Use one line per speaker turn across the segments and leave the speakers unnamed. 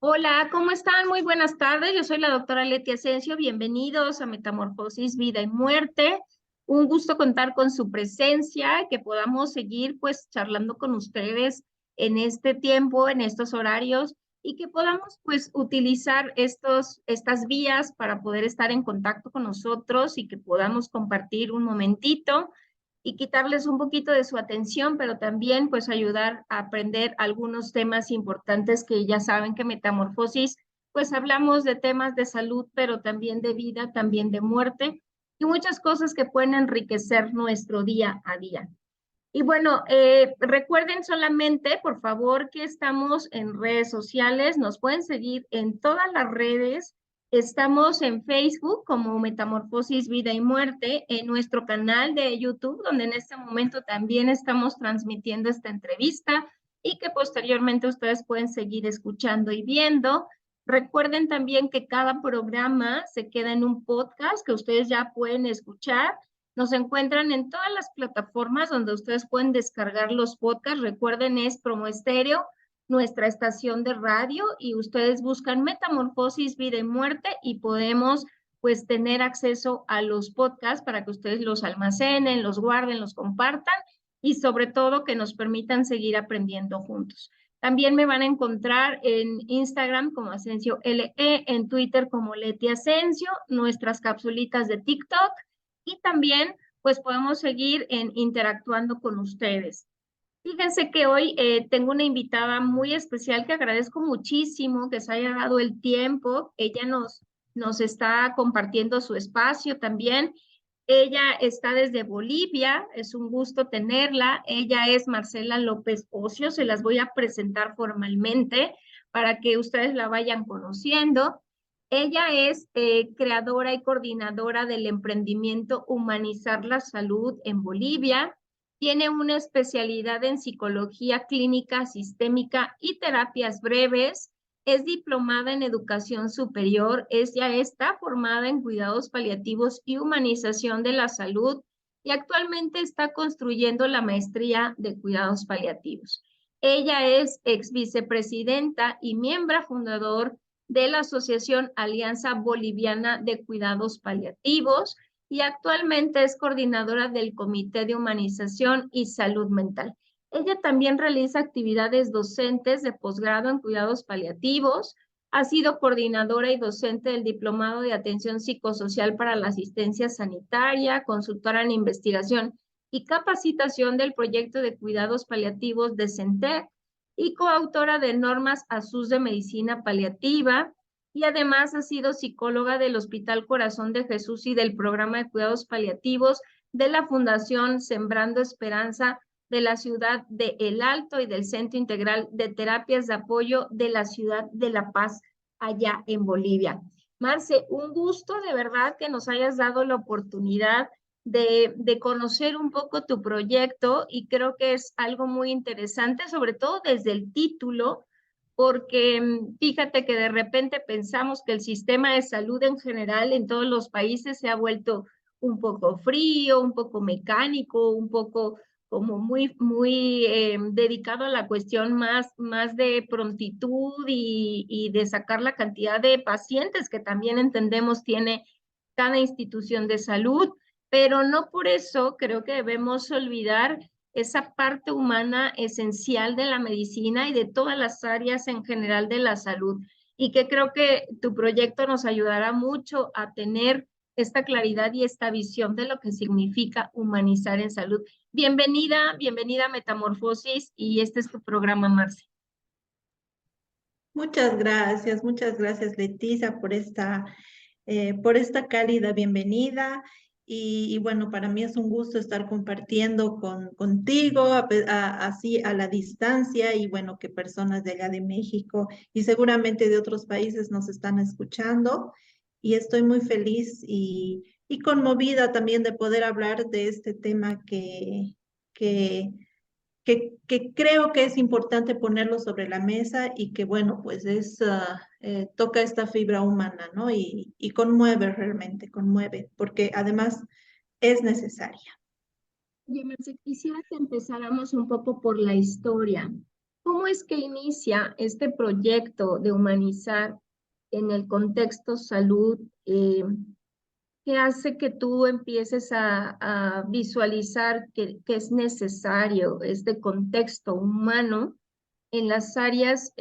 Hola, ¿cómo están? Muy buenas tardes. Yo soy la doctora Leti Asensio. Bienvenidos a Metamorfosis, Vida y Muerte. Un gusto contar con su presencia, que podamos seguir pues charlando con ustedes en este tiempo, en estos horarios, y que podamos pues utilizar estas vías para poder estar en contacto con nosotros y que podamos compartir un momentito y quitarles un poquito de su atención, pero también pues ayudar a aprender algunos temas importantes que ya saben que Metamorfosis, pues hablamos de temas de salud, pero también de vida, también de muerte y muchas cosas que pueden enriquecer nuestro día a día. Y bueno, recuerden solamente, por favor, que estamos en redes sociales, nos pueden seguir en todas las redes. Estamos en Facebook como Metamorfosis, Vida y Muerte, en nuestro canal de YouTube, donde en este momento también estamos transmitiendo esta entrevista y que posteriormente ustedes pueden seguir escuchando y viendo. Recuerden también que cada programa se queda en un podcast que ustedes ya pueden escuchar. Nos encuentran en todas las plataformas donde ustedes pueden descargar los podcasts. Recuerden, es Promo Estéreo, nuestra estación de radio, y ustedes buscan Metamorfosis, Vida y Muerte y podemos pues tener acceso a los podcasts para que ustedes los almacenen, los guarden, los compartan y sobre todo que nos permitan seguir aprendiendo juntos. También me van a encontrar en Instagram como Asensio LE, en Twitter como Leti Asensio, nuestras capsulitas de TikTok y también pues podemos seguir interactuando con ustedes. Fíjense que hoy tengo una invitada muy especial que agradezco muchísimo que se haya dado el tiempo. Ella nos está compartiendo su espacio también. Ella está desde Bolivia, es un gusto tenerla. Ella es Marcela López Ocio, se las voy a presentar formalmente para que ustedes la vayan conociendo. Ella es creadora y coordinadora del emprendimiento Humanizar la Salud en Bolivia. Tiene una especialidad en psicología clínica sistémica y terapias breves. Es diplomada en educación superior. Ella está formada en cuidados paliativos y humanización de la salud y actualmente está construyendo la maestría de cuidados paliativos. Ella es ex vicepresidenta y miembro fundador de la Asociación Alianza Boliviana de Cuidados Paliativos y actualmente es coordinadora del Comité de Humanización y Salud Mental. Ella también realiza actividades docentes de posgrado en cuidados paliativos, ha sido coordinadora y docente del Diplomado de Atención Psicosocial para la Asistencia Sanitaria, consultora en investigación y capacitación del proyecto de cuidados paliativos de CENTEC y coautora de normas ASUS de medicina paliativa, y además ha sido psicóloga del Hospital Corazón de Jesús y del programa de cuidados paliativos de la Fundación Sembrando Esperanza de la ciudad de El Alto y del Centro Integral de Terapias de Apoyo de la ciudad de La Paz, allá en Bolivia. Marce, un gusto de verdad que nos hayas dado la oportunidad de conocer un poco tu proyecto y creo que es algo muy interesante, sobre todo desde el título, porque fíjate que de repente pensamos que el sistema de salud en general en todos los países se ha vuelto un poco frío, un poco mecánico, un poco como muy dedicado a la cuestión más de prontitud y de sacar la cantidad de pacientes que también entendemos tiene cada institución de salud, pero no por eso creo que debemos olvidar esa parte humana esencial de la medicina y de todas las áreas en general de la salud. Y que creo que tu proyecto nos ayudará mucho a tener esta claridad y esta visión de lo que significa humanizar en salud. Bienvenida, bienvenida a Metamorfosis y este es tu programa, Marce.
Muchas gracias Leticia por esta cálida bienvenida. Y bueno, para mí es un gusto estar compartiendo contigo, así a la distancia, y bueno, que personas de allá de México y seguramente de otros países nos están escuchando. Y estoy muy feliz y conmovida también de poder hablar de este tema que que creo que es importante ponerlo sobre la mesa y que, bueno, pues toca esta fibra humana, ¿no? Y conmueve realmente, conmueve, porque además es necesaria.
Oye, Marce, quisiera que empezáramos un poco por la historia. ¿Cómo es que inicia este proyecto de humanizar en el contexto salud? ¿Qué hace que tú empieces a visualizar que es necesario este contexto humano en las áreas,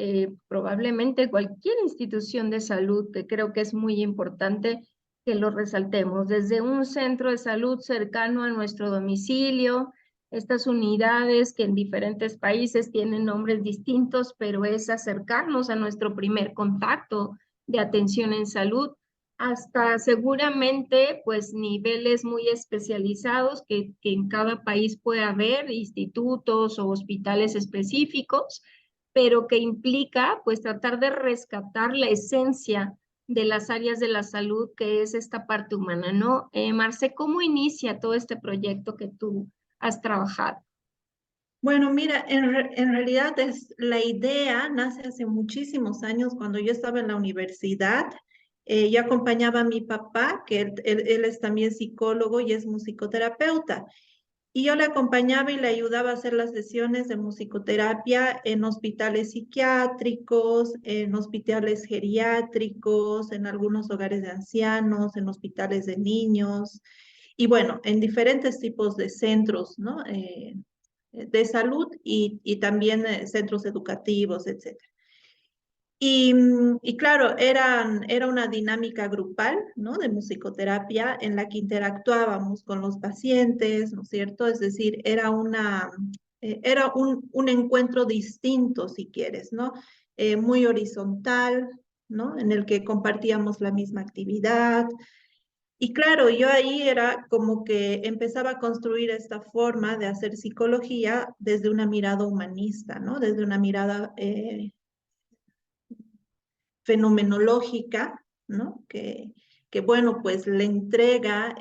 probablemente cualquier institución de salud, que creo que es muy importante que lo resaltemos, desde un centro de salud cercano a nuestro domicilio, estas unidades que en diferentes países tienen nombres distintos, pero es acercarnos a nuestro primer contacto de atención en salud, hasta seguramente pues niveles muy especializados que en cada país puede haber institutos o hospitales específicos, pero que implica pues tratar de rescatar la esencia de las áreas de la salud, que es esta parte humana, ¿no? Marce, ¿cómo inicia todo este proyecto que tú has trabajado?
Bueno, mira, en realidad la idea nace hace muchísimos años cuando yo estaba en la universidad. Yo acompañaba a mi papá, que él es también psicólogo y es musicoterapeuta. Y yo le acompañaba y le ayudaba a hacer las sesiones de musicoterapia en hospitales psiquiátricos, en hospitales geriátricos, en algunos hogares de ancianos, en hospitales de niños y bueno, en diferentes tipos de centros, ¿no? De salud y también centros educativos, etcétera. Y claro, era una dinámica grupal, ¿no? De musicoterapia en la que interactuábamos con los pacientes, ¿no es cierto? Es decir, era un encuentro distinto, si quieres, ¿no? Muy horizontal, ¿no? En el que compartíamos la misma actividad. Y claro, yo ahí era como que empezaba a construir esta forma de hacer psicología desde una mirada humanista, ¿no? Desde una mirada fenomenológica, ¿no? Que bueno, pues le entrega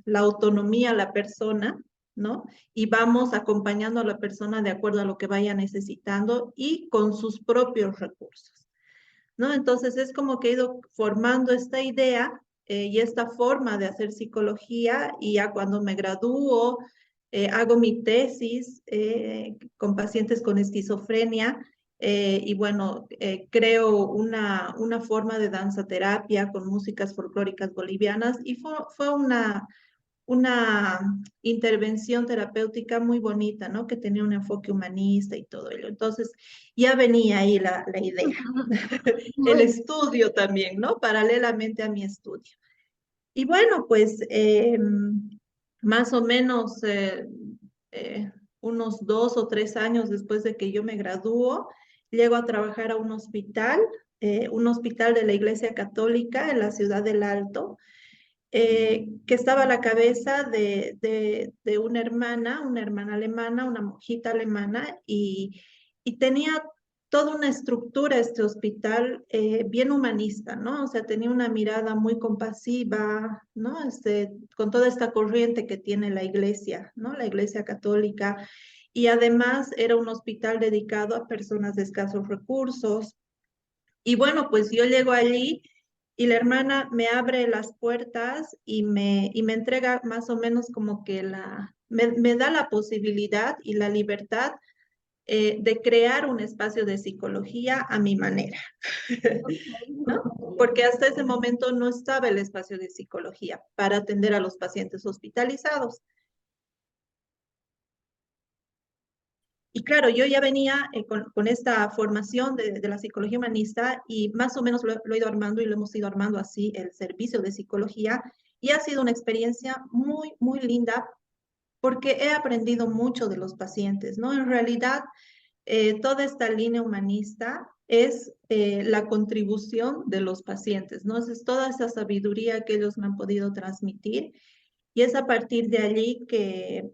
la autonomía a la persona, ¿no? Y vamos acompañando a la persona de acuerdo a lo que vaya necesitando y con sus propios recursos, ¿no? Entonces es como que he ido formando esta idea y esta forma de hacer psicología y ya cuando me gradúo, hago mi tesis con pacientes con esquizofrenia y bueno, creo una forma de danza terapia con músicas folclóricas bolivianas y fue una intervención terapéutica muy bonita, ¿no? Que tenía un enfoque humanista y todo ello. Entonces, ya venía ahí la idea. El
Muy
estudio también, ¿no? Paralelamente a mi estudio. Y bueno, pues más o menos eh, unos 2 o 3 años después de que yo me gradúo, llego a trabajar a un hospital de la Iglesia Católica en la ciudad del Alto, que estaba a la cabeza de una hermana alemana, una monjita alemana, y tenía toda una estructura este hospital bien humanista, ¿no? O sea, tenía una mirada muy compasiva, ¿no? Con toda esta corriente que tiene la iglesia, ¿no? La iglesia católica. Y además era un hospital dedicado a personas de escasos recursos. Y bueno, pues yo llego allí y la hermana me abre las puertas y me entrega más o menos como que me da la posibilidad y la libertad de crear un espacio de psicología a mi manera, ¿no? Porque hasta ese momento no estaba el espacio de psicología para atender a los pacientes hospitalizados. Y claro, yo ya venía con esta formación de la psicología humanista y más o menos lo he ido armando y lo hemos ido armando así el servicio de psicología y ha sido una experiencia muy, muy linda porque he aprendido mucho de los pacientes, ¿no? En realidad, toda esta línea humanista es la contribución de los pacientes, ¿no? Es toda esa sabiduría que ellos me han podido transmitir y es a partir de allí que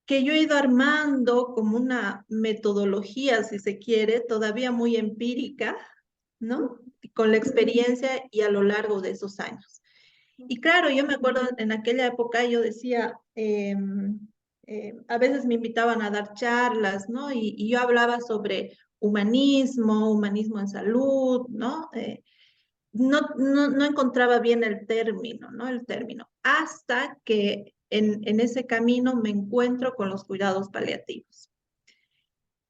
yo he ido armando como una metodología, si se quiere, todavía muy empírica, ¿no? Con la experiencia y a lo largo de esos años. Y claro, yo me acuerdo en aquella época, yo decía, a veces me invitaban a dar charlas, ¿no? Y yo hablaba sobre humanismo, humanismo en salud, ¿no? No encontraba bien el término, ¿no? El término, hasta que en ese camino me encuentro con los cuidados paliativos.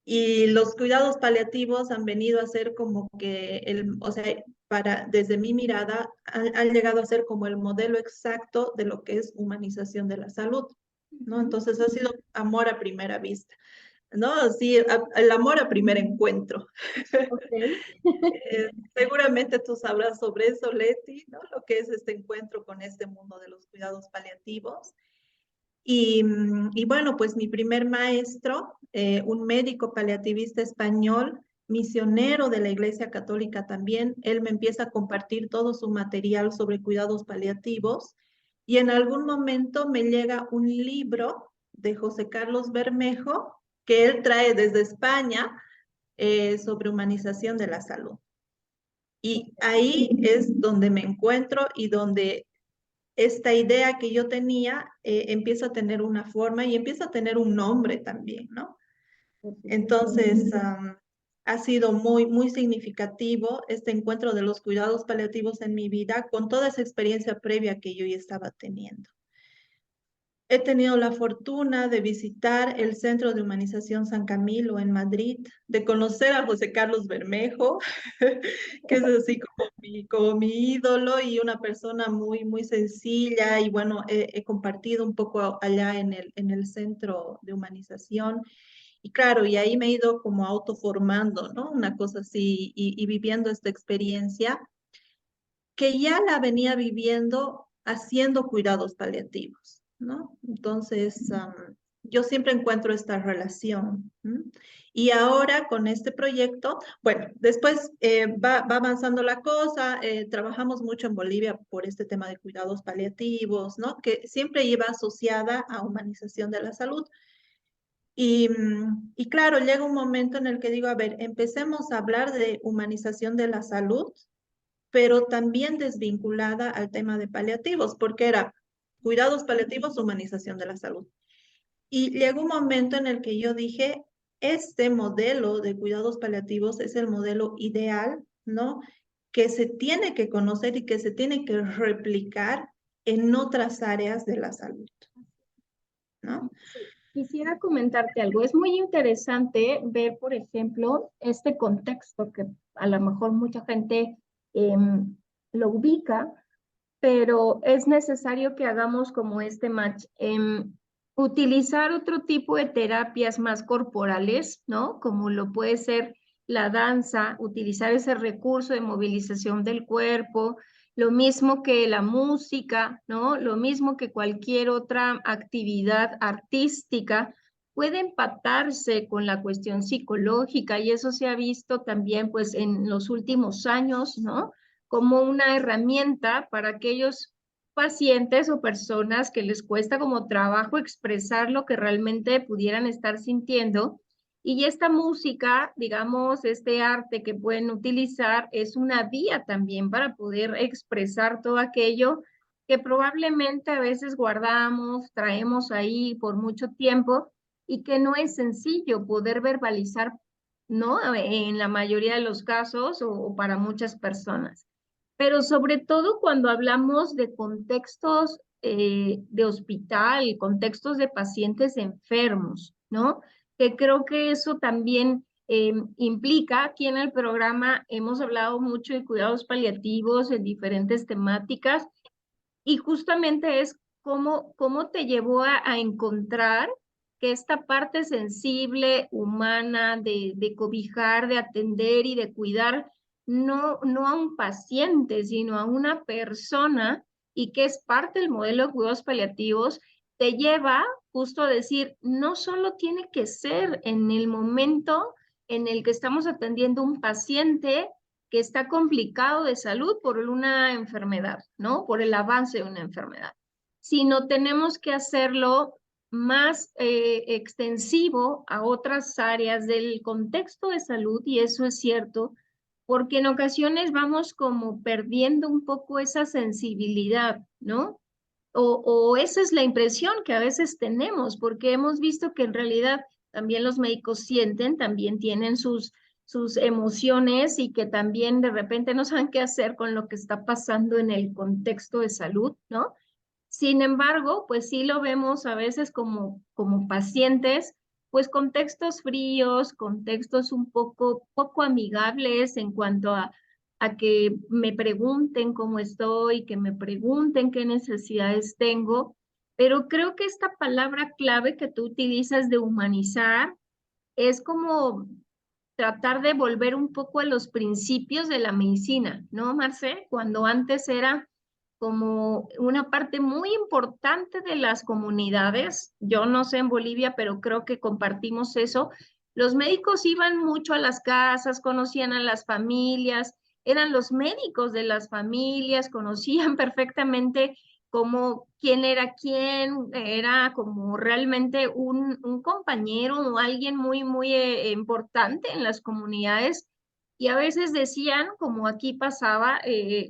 Y los cuidados paliativos han venido a ser como que, o sea, desde mi mirada, han llegado a ser como el modelo exacto de lo que es humanización de la salud, ¿no? Entonces ha sido amor a primera vista, ¿no? Sí, el amor a primer encuentro.
Ok.
Seguramente tú sabrás sobre eso, Leti, ¿no? Lo que es este encuentro con este mundo de los cuidados paliativos. Y bueno, pues mi primer maestro, un médico paliativista español, misionero de la Iglesia Católica también, él me empieza a compartir todo su material sobre cuidados paliativos y en algún momento me llega un libro de José Carlos Bermejo que él trae desde España sobre humanización de la salud. Y ahí es donde me encuentro y donde esta idea que yo tenía empieza a tener una forma y empieza a tener un nombre también, ¿no? Entonces, ha sido muy significativo este encuentro de los cuidados paliativos en mi vida con toda esa experiencia previa que yo ya estaba teniendo. He tenido la fortuna de visitar el Centro de Humanización San Camilo en Madrid, de conocer a José Carlos Bermejo, que es así como mi ídolo y una persona muy sencilla. Y bueno, he compartido un poco allá en el Centro de Humanización. Y claro, y ahí me he ido como autoformando, ¿no? Una cosa así, y viviendo esta experiencia que ya la venía viviendo haciendo cuidados paliativos, ¿no? Entonces, yo siempre encuentro esta relación. ¿M? Y ahora con este proyecto, bueno, después va avanzando la cosa, trabajamos mucho en Bolivia por este tema de cuidados paliativos, ¿no? Que siempre iba asociada a humanización de la salud. Y claro, llega un momento en el que digo, a ver, empecemos a hablar de humanización de la salud, pero también desvinculada al tema de paliativos, porque era cuidados paliativos, humanización de la salud. Y llegó un momento en el que yo dije, este modelo de cuidados paliativos es el modelo ideal, ¿no? Que se tiene que conocer y que se tiene que replicar en otras áreas de la salud, ¿no?
Sí, quisiera comentarte algo. Es muy interesante ver, por ejemplo, este contexto que a lo mejor mucha gente lo ubica, pero es necesario que hagamos como este match. Utilizar otro tipo de terapias más corporales, ¿no? Como lo puede ser la danza, utilizar ese recurso de movilización del cuerpo, lo mismo que la música, ¿no? Lo mismo que cualquier otra actividad artística, puede empatarse con la cuestión psicológica y eso se ha visto también pues en los últimos años, ¿no? Como una herramienta para aquellos pacientes o personas que les cuesta como trabajo expresar lo que realmente pudieran estar sintiendo. Y esta música, digamos, este arte que pueden utilizar es una vía también para poder expresar todo aquello que probablemente a veces guardamos, traemos ahí por mucho tiempo y que no es sencillo poder verbalizar, ¿no? En la mayoría de los casos o para muchas personas, pero sobre todo cuando hablamos de contextos de hospital, contextos de pacientes enfermos, ¿no? Que creo que eso también implica, aquí en el programa hemos hablado mucho de cuidados paliativos en diferentes temáticas y justamente es cómo te llevó a encontrar que esta parte sensible, humana, de cobijar, de atender y de cuidar, no a un paciente, sino a una persona, y que es parte del modelo de cuidados paliativos, te lleva justo a decir, no solo tiene que ser en el momento en el que estamos atendiendo un paciente que está complicado de salud por una enfermedad, ¿no? Por el avance de una enfermedad, sino tenemos que hacerlo más extensivo a otras áreas del contexto de salud, y eso es cierto, porque en ocasiones vamos como perdiendo un poco esa sensibilidad, ¿no? O esa es la impresión que a veces tenemos, porque hemos visto que en realidad también los médicos sienten, también tienen sus emociones y que también de repente no saben qué hacer con lo que está pasando en el contexto de salud, ¿no? Sin embargo, pues sí lo vemos a veces como pacientes, pues contextos fríos, contextos un poco amigables en cuanto a que me pregunten cómo estoy, que me pregunten qué necesidades tengo, pero creo que esta palabra clave que tú utilizas de humanizar es como tratar de volver un poco a los principios de la medicina, ¿no, Marce? Cuando antes era como una parte muy importante de las comunidades, yo no sé en Bolivia, pero creo que compartimos eso. Los médicos iban mucho a las casas, conocían a las familias, eran los médicos de las familias, conocían perfectamente como quién era quién, era como realmente un compañero o alguien muy importante en las comunidades. Y a veces decían, como aquí pasaba,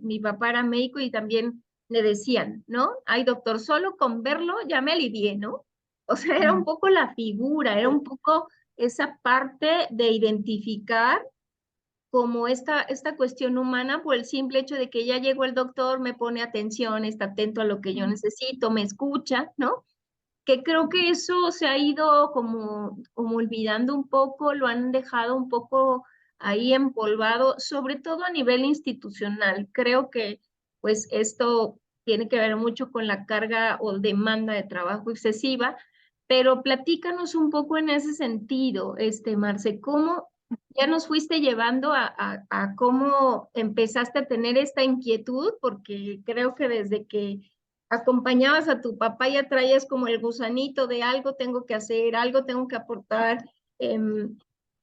mi papá era médico y también le decían, ¿no? Ay, doctor, solo con verlo ya me alivié, ¿no? O sea, era un
Mm.
poco la figura, era un poco esa parte de identificar como esta cuestión humana por el simple hecho de que ya llegó el doctor, me pone atención, está atento a lo que yo necesito, me escucha, ¿no? Que creo que eso se ha ido como olvidando un poco, lo han dejado un poco ahí empolvado, sobre todo a nivel institucional. Creo que pues esto tiene que ver mucho con la carga o demanda de trabajo excesiva, pero platícanos un poco en ese sentido, Marce, ¿cómo ya nos fuiste llevando a cómo empezaste a tener esta inquietud? Porque creo que desde que acompañabas a tu papá, ya traías como el gusanito de algo tengo que hacer, algo tengo que aportar,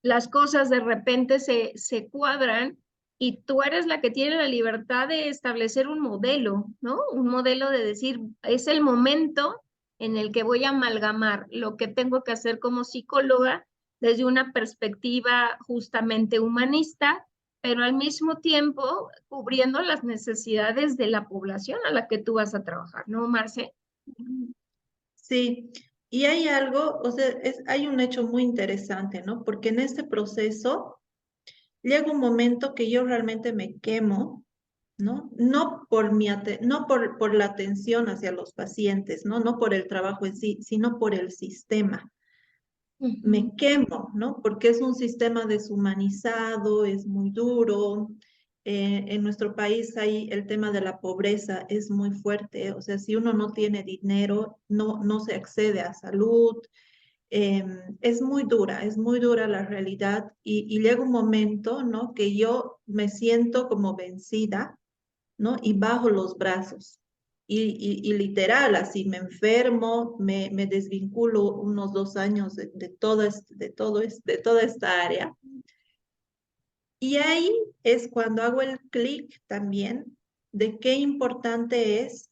las cosas de repente se cuadran y tú eres la que tiene la libertad de establecer un modelo, ¿no? Un modelo de decir, es el momento en el que voy a amalgamar lo que tengo que hacer como psicóloga desde una perspectiva justamente humanista, pero al mismo tiempo cubriendo las necesidades de la población a la que tú vas a trabajar, ¿no, Marce?
Sí, y hay algo, o sea, hay un hecho muy interesante, ¿no? Porque en este proceso llega un momento que yo realmente me quemo, ¿no? No por no por la atención hacia los pacientes, ¿no? No por el trabajo en sí, sino por el sistema.
Ujú.
Me quemo, ¿no? Porque es un sistema deshumanizado, es muy duro. En nuestro país hay el tema de la pobreza, es muy fuerte. O sea, si uno no tiene dinero, no se accede a salud. Es muy dura la realidad y llega un momento, ¿no? Que yo me siento como vencida, ¿no? Y bajo los brazos. Y literal, así me enfermo, me desvinculo unos 2 años de de toda esta área. Y ahí es cuando hago el clic también de qué importante es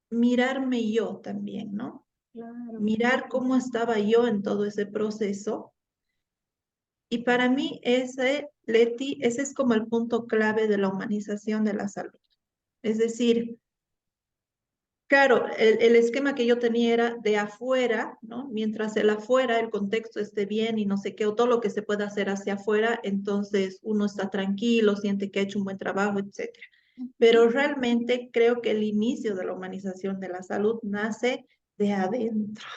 mirarme yo también, ¿no?
Claro.
Mirar cómo estaba yo en todo ese proceso. Y para mí Leti, ese es como el punto clave de la humanización de la salud. Es decir, claro, el esquema que yo tenía era de afuera, ¿no? Mientras el afuera, el contexto esté bien y no sé qué, o todo lo que se pueda hacer hacia afuera, entonces uno está tranquilo, siente que ha hecho un buen trabajo, etcétera. Pero realmente creo que el inicio de la humanización de la salud nace de adentro,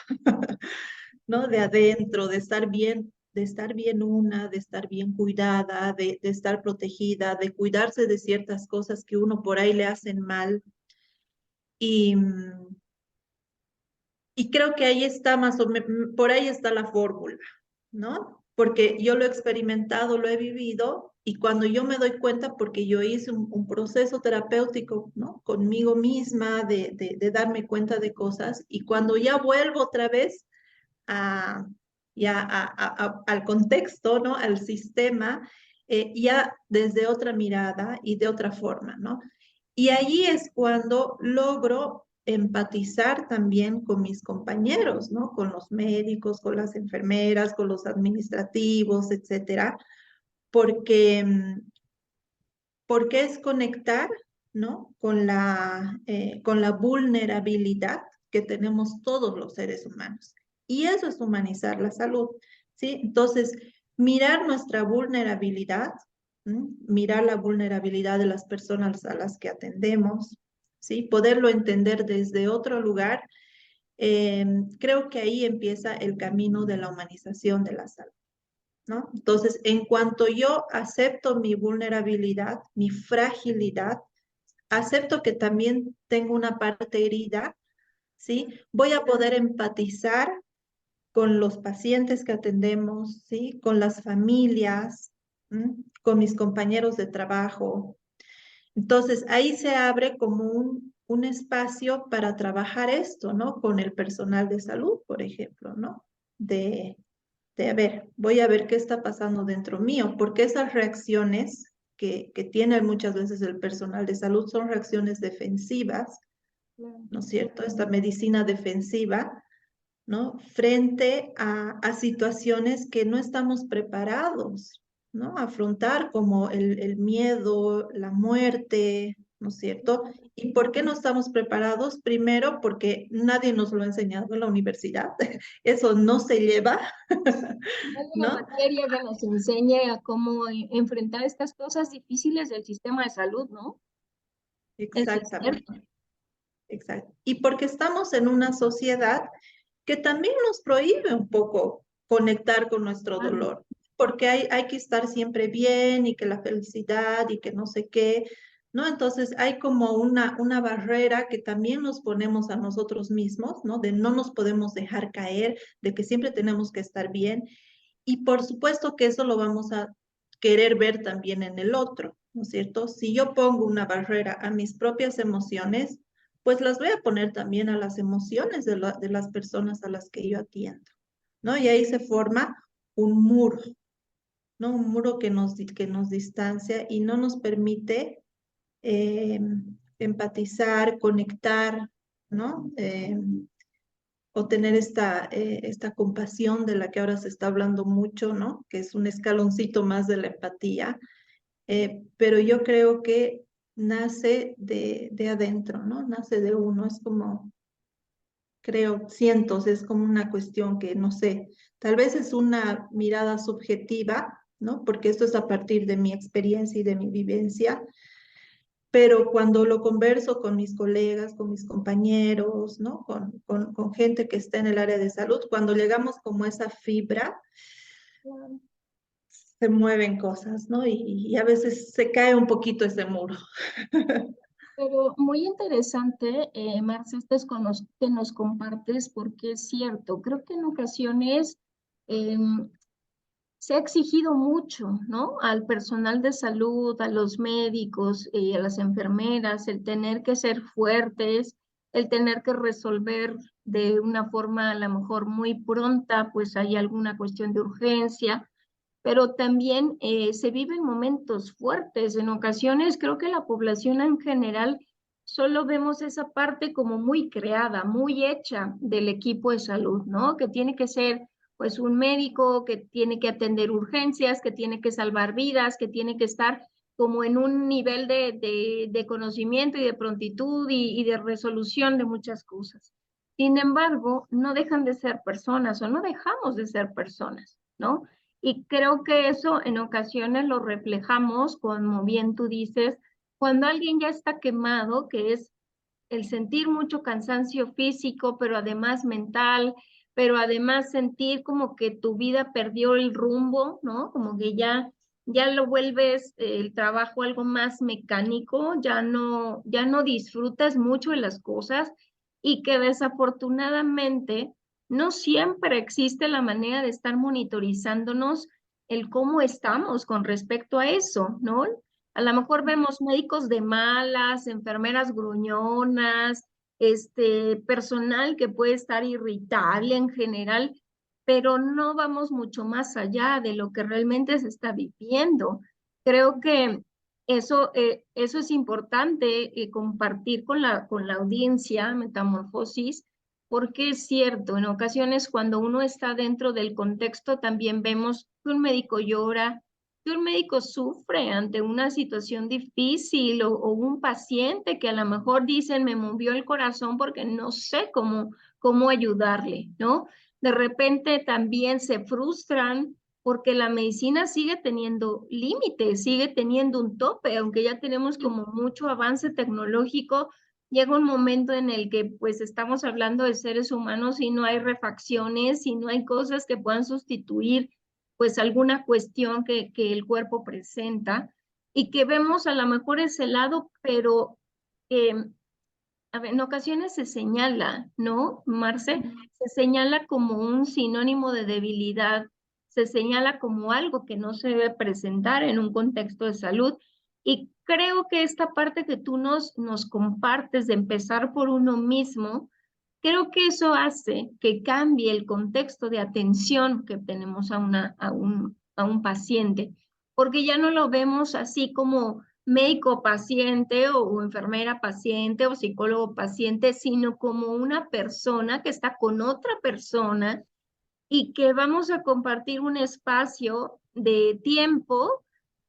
¿no? De adentro, de estar bien una, de estar bien cuidada, de estar protegida, de cuidarse de ciertas cosas que uno por ahí le hacen mal. Y, y creo que ahí está por ahí está la fórmula, ¿no? Porque yo lo he experimentado, lo he vivido, y cuando yo me doy cuenta, porque yo hice un proceso terapéutico, ¿no? Conmigo misma, de darme cuenta de cosas, y cuando ya vuelvo otra vez a, al contexto, ¿no? Al sistema, ya desde otra mirada y de otra forma, ¿no? Y allí es cuando logro empatizar también con mis compañeros, ¿no? Con los médicos, con las enfermeras, con los administrativos, etcétera, porque, porque es conectar, ¿no? Con la vulnerabilidad que tenemos todos los seres humanos. Y eso es humanizar la salud, ¿sí? Entonces, mirar nuestra vulnerabilidad, ¿m? Mirar la vulnerabilidad de las personas a las que atendemos, ¿sí? Poderlo entender desde otro lugar, creo que ahí empieza el camino de la humanización de la salud, ¿no? Entonces, en cuanto yo acepto mi vulnerabilidad, mi fragilidad, acepto que también tengo una parte herida, ¿sí? Voy a poder empatizar con los pacientes que atendemos, ¿sí? Con las familias, ¿m? Con mis compañeros de trabajo. Entonces, ahí se abre como un espacio para trabajar esto, ¿no? Con el personal de salud, por ejemplo, ¿no? A ver, voy a ver qué está pasando dentro mío, porque esas reacciones que tiene muchas veces el personal de salud son reacciones defensivas, ¿no es cierto? Esta medicina defensiva, ¿no? Frente a situaciones que no estamos preparados, ¿no? Afrontar como el miedo, la muerte, ¿no es cierto? ¿Y por qué no estamos preparados? Primero, porque nadie nos lo ha enseñado en la universidad. Eso no se lleva,
Hay una
¿no?
materia que nos enseñe a cómo enfrentar estas cosas difíciles del sistema de salud, ¿no? Eso es cierto.
Exactamente, exacto. Y porque estamos en una sociedad que también nos prohíbe un poco conectar con nuestro
Claro.
dolor, porque hay que estar siempre bien y que la felicidad y que no sé qué, ¿no? Entonces hay como una barrera que también nos ponemos a nosotros mismos, ¿no? De no nos podemos dejar caer, de que siempre tenemos que estar bien. Y por supuesto que eso lo vamos a querer ver también en el otro, ¿no es cierto? Si yo pongo una barrera a mis propias emociones, pues las voy a poner también a las emociones de las personas a las que yo atiendo, ¿no? Y ahí se forma un muro, ¿no? Un muro que nos distancia y no nos permite eh, empatizar, conectar, ¿no? O tener esta compasión de la que ahora se está hablando mucho, ¿no? Que es un escaloncito más de la empatía, pero yo creo que nace de adentro, ¿no? Nace de uno, es como, creo, cientos, es como una cuestión que, no sé, tal vez es una mirada subjetiva, ¿no? Porque esto es a partir de mi experiencia y de mi vivencia, pero cuando lo converso con mis colegas, con mis compañeros, ¿no? Con gente que está en el área de salud, cuando llegamos como a esa fibra,
Claro.
se mueven cosas, ¿no? Y a veces se cae un poquito ese muro.
Pero muy interesante, Marce, que nos compartes, porque es cierto, creo que en ocasiones se ha exigido mucho, ¿no? Al personal de salud, a los médicos, a las enfermeras, el tener que ser fuertes, el tener que resolver de una forma a lo mejor muy pronta, pues hay alguna cuestión de urgencia, pero también se viven momentos fuertes. En ocasiones creo que la población en general solo vemos esa parte como muy creada, muy hecha del equipo de salud, ¿no? Que tiene que ser pues un médico, que tiene que atender urgencias, que tiene que salvar vidas, que tiene que estar como en un nivel de conocimiento y de prontitud y de resolución de muchas cosas. Sin embargo, no dejan de ser personas o no dejamos de ser personas, ¿no? Y creo que eso en ocasiones lo reflejamos, como bien tú dices, cuando alguien ya está quemado, que es el sentir mucho cansancio físico, pero además mental, pero además sentir como que tu vida perdió el rumbo, ¿no? Como que ya lo vuelves el trabajo algo más mecánico, ya no disfrutas mucho de las cosas y que desafortunadamente no siempre existe la manera de estar monitorizándonos el cómo estamos con respecto a eso, ¿no? A lo mejor vemos médicos de malas, enfermeras gruñonas, personal que puede estar irritable en general, pero no vamos mucho más allá de lo que realmente se está viviendo. Creo que eso es importante compartir con la audiencia, Metamorfosis, porque es cierto, en ocasiones cuando uno está dentro del contexto también vemos que un médico llora, que un médico sufre ante una situación difícil o un paciente que a lo mejor dicen me movió el corazón porque no sé cómo ayudarle, ¿no? De repente también se frustran porque la medicina sigue teniendo límites, sigue teniendo un tope, aunque ya tenemos como mucho avance tecnológico, llega un momento en el que pues estamos hablando de seres humanos y no hay refacciones y no hay cosas que puedan sustituir pues alguna cuestión que el cuerpo presenta y que vemos a lo mejor ese lado, pero a ver, en ocasiones se señala, ¿no, Marce? Se señala como un sinónimo de debilidad, se señala como algo que no se debe presentar en un contexto de salud. Y creo que esta parte que tú nos compartes de empezar por uno mismo, creo que eso hace que cambie el contexto de atención que tenemos a un paciente, porque ya no lo vemos así como médico paciente o enfermera paciente o psicólogo paciente, sino como una persona que está con otra persona y que vamos a compartir un espacio de tiempo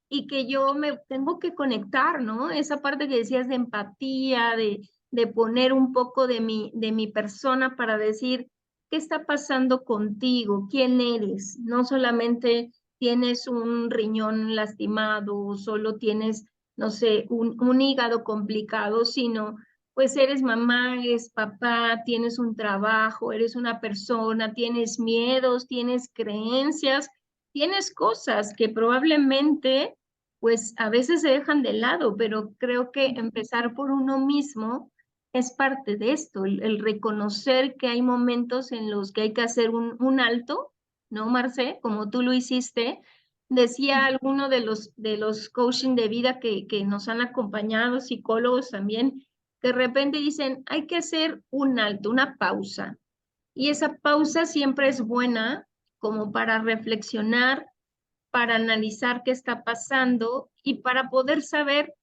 y que yo me tengo que conectar, ¿no? Esa parte que decías de empatía, de poner un poco de mi persona para decir, ¿qué está pasando contigo? ¿Quién eres? No solamente tienes un riñón lastimado, solo tienes, no sé, un hígado complicado, sino pues eres mamá, eres papá, tienes un trabajo, eres una persona, tienes miedos, tienes creencias, tienes cosas que probablemente pues a veces se dejan de lado, pero creo que empezar por uno mismo es parte de esto, el reconocer que hay momentos en los que hay que hacer un alto, ¿no, Marce? Como tú lo hiciste. Decía alguno de los coaching de vida que nos han acompañado, psicólogos también, de repente dicen, hay que hacer un alto, una pausa. Y esa pausa siempre es buena como para reflexionar, para analizar qué está pasando y para poder saber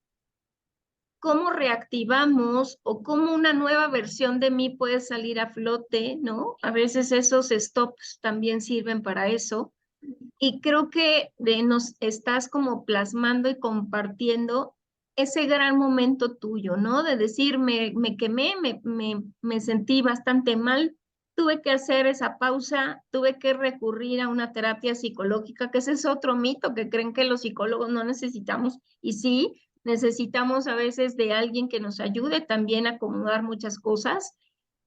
cómo reactivamos o cómo una nueva versión de mí puede salir a flote, ¿no? A veces esos stops también sirven para eso. Y creo que nos estás como plasmando y compartiendo ese gran momento tuyo, ¿no? De decir, me quemé, me sentí bastante mal, tuve que hacer esa pausa, tuve que recurrir a una terapia psicológica, que ese es otro mito, que creen que los psicólogos no necesitamos, y sí, necesitamos a veces de alguien que nos ayude también a acomodar muchas cosas,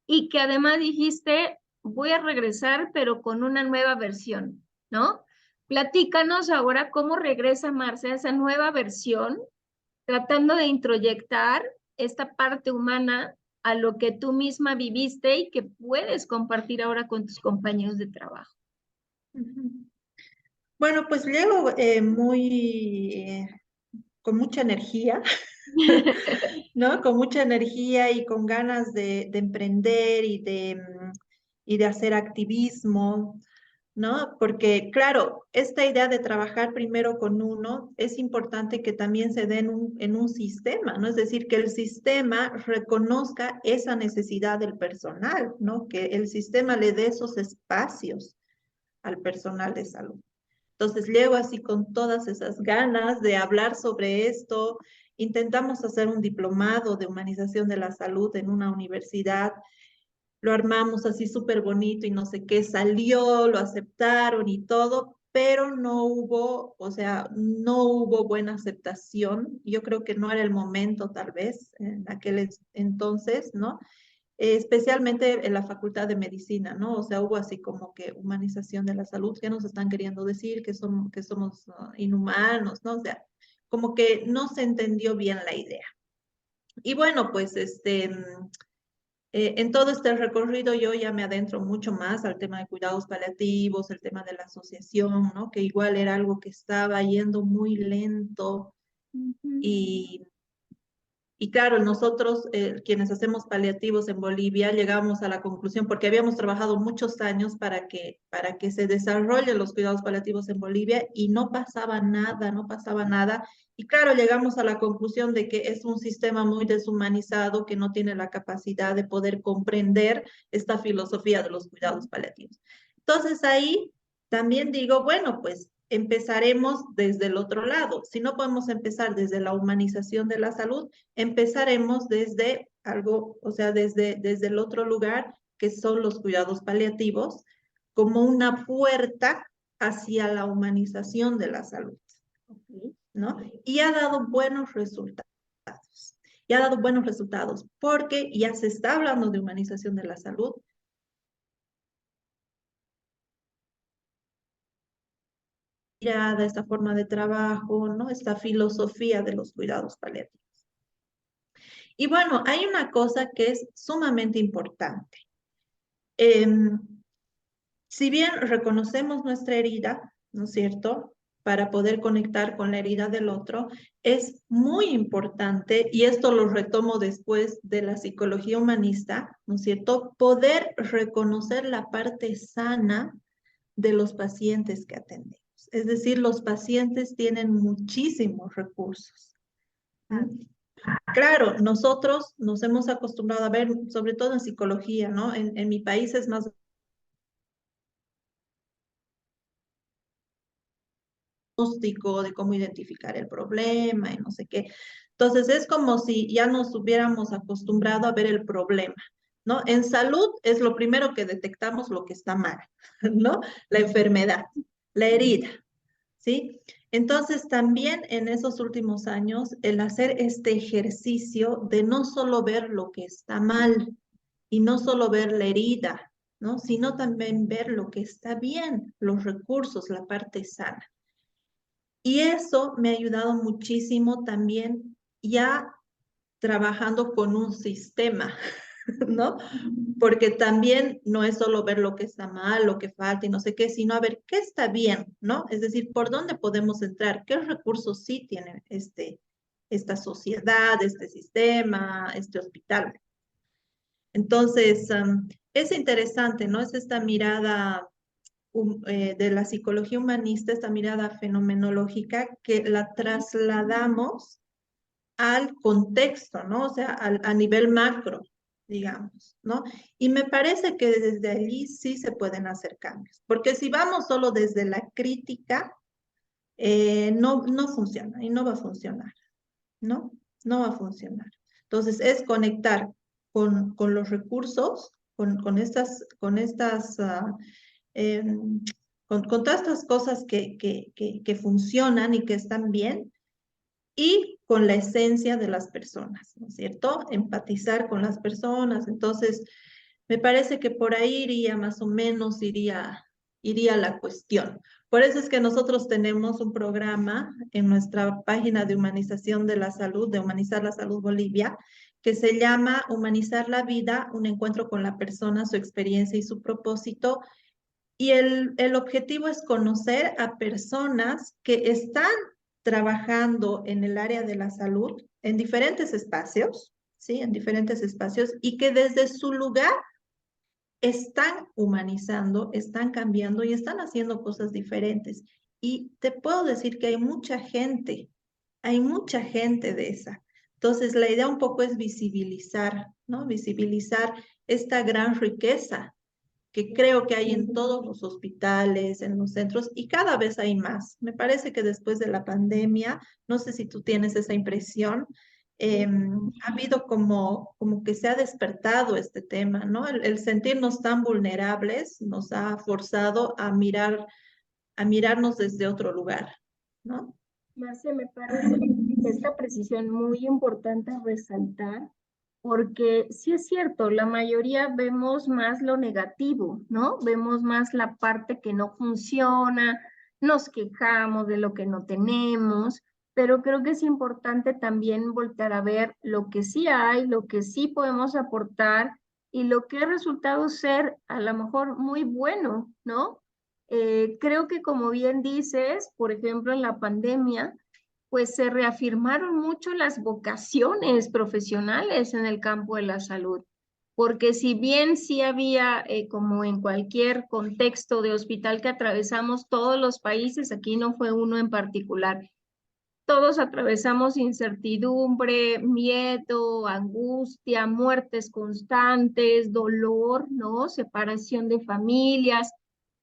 y que además dijiste, voy a regresar, pero con una nueva versión, ¿no? Platícanos ahora cómo regresa Marce a esa nueva versión, tratando de introyectar esta parte humana a lo que tú misma viviste y que puedes compartir ahora con tus compañeros de trabajo.
Ujú. Bueno, pues llego con mucha energía, ¿no? Con mucha energía y con ganas de emprender y de hacer activismo, ¿no? Porque, claro, esta idea de trabajar primero con uno es importante que también se dé en un sistema, ¿no? Es decir, que el sistema reconozca esa necesidad del personal, ¿no? Que el sistema le dé esos espacios al personal de salud. Entonces llego así con todas esas ganas de hablar sobre esto. Intentamos hacer un diplomado de humanización de la salud en una universidad. Lo armamos así súper bonito y no sé qué, salió, lo aceptaron y todo, pero no hubo, o sea, no hubo buena aceptación. Yo creo que no era el momento tal vez en aquel entonces, ¿no? Especialmente en la Facultad de Medicina, ¿no? O sea, hubo así como que humanización de la salud, que nos están queriendo decir que somos inhumanos, ¿no? O sea, como que no se entendió bien la idea. Y bueno, pues en todo este recorrido yo ya me adentro mucho más al tema de cuidados paliativos, el tema de la asociación, ¿no? Que igual era algo que estaba yendo muy lento y y claro, nosotros, quienes hacemos paliativos en Bolivia, llegamos a la conclusión, porque habíamos trabajado muchos años para que se desarrollen los cuidados paliativos en Bolivia y no pasaba nada, no pasaba nada. Y claro, llegamos a la conclusión de que es un sistema muy deshumanizado que no tiene la capacidad de poder comprender esta filosofía de los cuidados paliativos. Entonces ahí también digo, bueno, pues empezaremos desde el otro lado. Si no podemos empezar desde la humanización de la salud, empezaremos desde algo, o sea, desde el otro lugar, que son los cuidados paliativos, como una puerta hacia la humanización de la salud, ¿no? Y ha dado buenos resultados. y ha dado buenos resultados, porque ya se está hablando de humanización de la salud. Esta forma de trabajo, ¿no? Esta filosofía de los cuidados paliativos. Y bueno, hay una cosa que es sumamente importante. Si bien reconocemos nuestra herida, ¿no es cierto? Para poder conectar con la herida del otro, es muy importante, y esto lo retomo después de la psicología humanista, ¿no es cierto? Poder reconocer la parte sana de los pacientes que atendemos. Es decir, los pacientes tienen muchísimos recursos. Claro, nosotros nos hemos acostumbrado a ver, sobre todo en psicología, ¿no? En mi país es más diagnóstico, de cómo identificar el problema y no sé qué. Entonces es como si ya nos hubiéramos acostumbrado a ver el problema, ¿no? En salud es lo primero que detectamos lo que está mal, ¿no? La enfermedad, la herida, ¿sí? Entonces también en esos últimos años el hacer este ejercicio de no solo ver lo que está mal y no solo ver la herida, ¿no? Sino también ver lo que está bien, los recursos, la parte sana. Y eso me ha ayudado muchísimo también ya trabajando con un sistema, ¿no? Porque también no es solo ver lo que está mal, lo que falta y no sé qué, sino a ver qué está bien, ¿no? Es decir, por dónde podemos entrar, qué recursos sí tiene esta sociedad, este sistema, este hospital. Entonces, es interesante, ¿no? Es esta mirada de la psicología humanista, esta mirada fenomenológica que la trasladamos al contexto, ¿no? O sea, a nivel macro, digamos, ¿no? Y me parece que desde allí sí se pueden hacer cambios, porque si vamos solo desde la crítica, no funciona y no va a funcionar, ¿no? No va a funcionar. Entonces, es conectar con los recursos, eh, con todas estas cosas que funcionan y que están bien, y con la esencia de las personas, ¿no es cierto? Empatizar con las personas. Entonces, me parece que por ahí iría más o menos, iría la cuestión. Por eso es que nosotros tenemos un programa en nuestra página de humanización de la salud, de Humanizar la Salud Bolivia, que se llama Humanizar la Vida, un encuentro con la persona, su experiencia y su propósito. Y el objetivo es conocer a personas que están trabajando en el área de la salud en diferentes espacios, ¿sí? En diferentes espacios, y que desde su lugar están humanizando, están cambiando y están haciendo cosas diferentes. Y te puedo decir que hay mucha gente de esa. Entonces, la idea un poco es visibilizar, ¿no? Visibilizar esta gran riqueza que creo que hay en todos los hospitales, en los centros, y cada vez hay más. Me parece que después de la pandemia, no sé si tú tienes esa impresión, ha habido como que se ha despertado este tema, ¿no? El sentirnos tan vulnerables nos ha forzado a mirarnos desde otro lugar, ¿no?
Marce, me parece esta precisión muy importante a resaltar, porque sí es cierto, la mayoría vemos más lo negativo, ¿no? Vemos más la parte que no funciona, nos quejamos de lo que no tenemos, pero creo que es importante también voltear a ver lo que sí hay, lo que sí podemos aportar y lo que ha resultado ser a lo mejor muy bueno, ¿no? Creo que como bien dices, por ejemplo, en la pandemia, pues se reafirmaron mucho las vocaciones profesionales en el campo de la salud, porque si bien sí había, como en cualquier contexto de hospital que atravesamos todos los países, aquí no fue uno en particular, todos atravesamos incertidumbre, miedo, angustia, muertes constantes, dolor, ¿no? Separación de familias,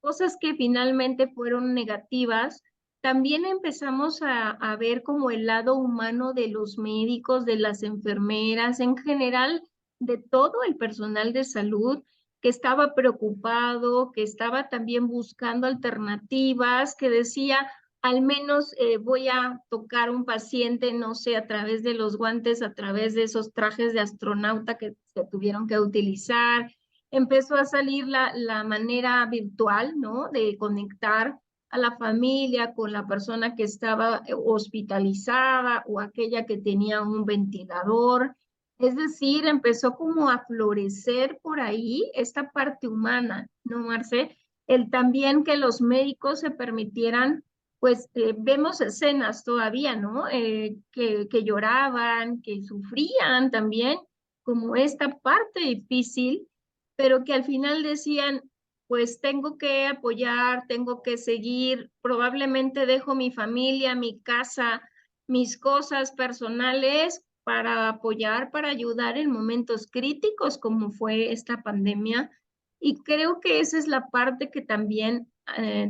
cosas que finalmente fueron negativas. También empezamos a ver como el lado humano de los médicos, de las enfermeras, en general, de todo el personal de salud que estaba preocupado, que estaba también buscando alternativas, que decía, al menos voy a tocar un paciente, no sé, a través de los guantes, a través de esos trajes de astronauta que se tuvieron que utilizar. Empezó a salir la manera virtual, ¿no? De conectar a la familia con la persona que estaba hospitalizada o aquella que tenía un ventilador. Es decir, empezó como a florecer por ahí esta parte humana, ¿no, Marce? El también que los médicos se permitieran pues vemos escenas todavía, ¿no? Que lloraban, que sufrían también, como esta parte difícil, pero que al final decían, pues tengo que apoyar, tengo que seguir, probablemente dejo mi familia, mi casa, mis cosas personales para apoyar, para ayudar en momentos críticos como fue esta pandemia. Y creo que esa es la parte que también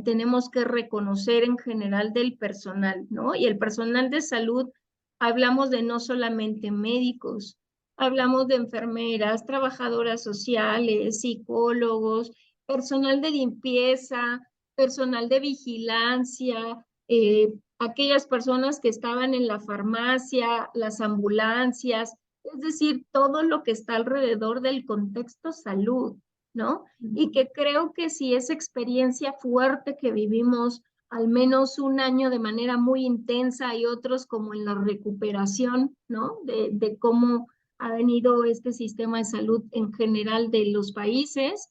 tenemos que reconocer en general del personal, ¿no? Y el personal de salud, hablamos de no solamente médicos, hablamos de enfermeras, trabajadoras sociales, psicólogos, personal de limpieza, personal de vigilancia, aquellas personas que estaban en la farmacia, las ambulancias, es decir, todo lo que está alrededor del contexto salud, ¿no? Y que creo que si esa experiencia fuerte que vivimos al menos un año de manera muy intensa y otros como en la recuperación, ¿no? De cómo ha venido este sistema de salud en general de los países.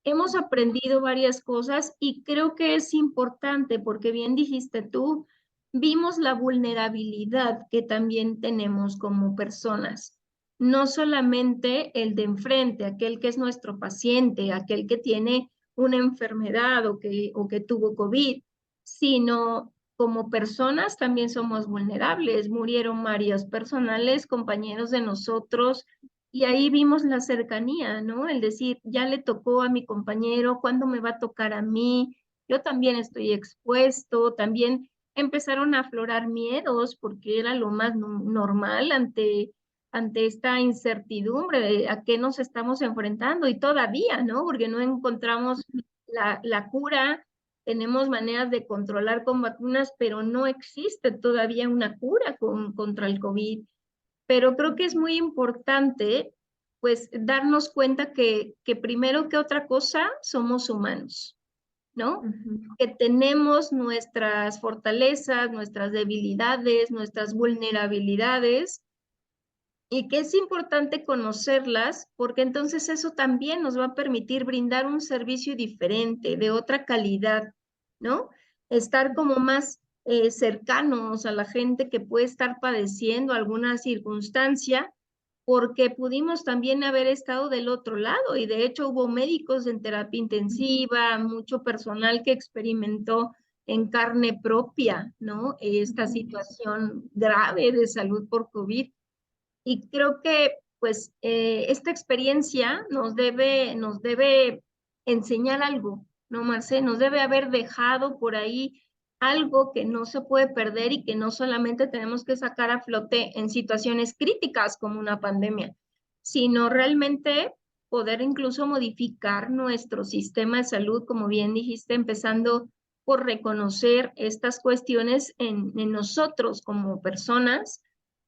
Hemos aprendido varias cosas y creo que es importante porque bien dijiste tú, vimos la vulnerabilidad que también tenemos como personas. No solamente el de enfrente, aquel que es nuestro paciente, aquel que tiene una enfermedad o que tuvo COVID, sino como personas también somos vulnerables. Murieron varios personales, compañeros de nosotros, y ahí vimos la cercanía, ¿no? El decir, ya le tocó a mi compañero, ¿cuándo me va a tocar a mí? Yo también estoy expuesto, también empezaron a aflorar miedos porque era lo más normal ante esta incertidumbre de a qué nos estamos enfrentando y todavía, ¿no? Porque no encontramos la cura, tenemos maneras de controlar con vacunas, pero no existe todavía una cura contra el COVID. Pero creo que es muy importante, pues, darnos cuenta que primero que otra cosa somos humanos, ¿no?
Ujú.
Que tenemos nuestras fortalezas, nuestras debilidades, nuestras vulnerabilidades y que es importante conocerlas porque entonces eso también nos va a permitir brindar un servicio diferente, de otra calidad, ¿no? Estar como más cercanos a la gente que puede estar padeciendo alguna circunstancia porque pudimos también haber estado del otro lado y de hecho hubo médicos en terapia intensiva, mucho personal que experimentó en carne propia, ¿no? Esta situación grave de salud por COVID. Y creo que pues esta experiencia nos debe enseñar algo, ¿no, Marce? Nos debe haber dejado por ahí algo que no se puede perder y que no solamente tenemos que sacar a flote en situaciones críticas como una pandemia, sino realmente poder incluso modificar nuestro sistema de salud, como bien dijiste, empezando por reconocer estas cuestiones en nosotros como personas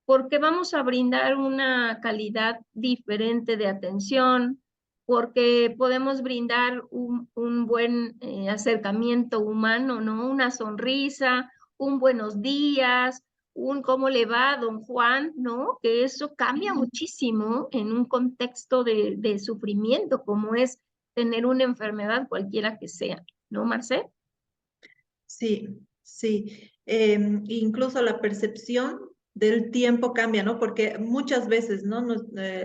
porque vamos a brindar una calidad diferente de atención, porque podemos brindar un buen acercamiento humano, ¿no? Una sonrisa, un buenos días, un cómo le va, don Juan, ¿no? Que eso cambia muchísimo en un contexto de sufrimiento, como es tener una enfermedad cualquiera que sea, ¿no, Marcel?
Sí, sí. Incluso la percepción del tiempo cambia, ¿no? Porque muchas veces, ¿no?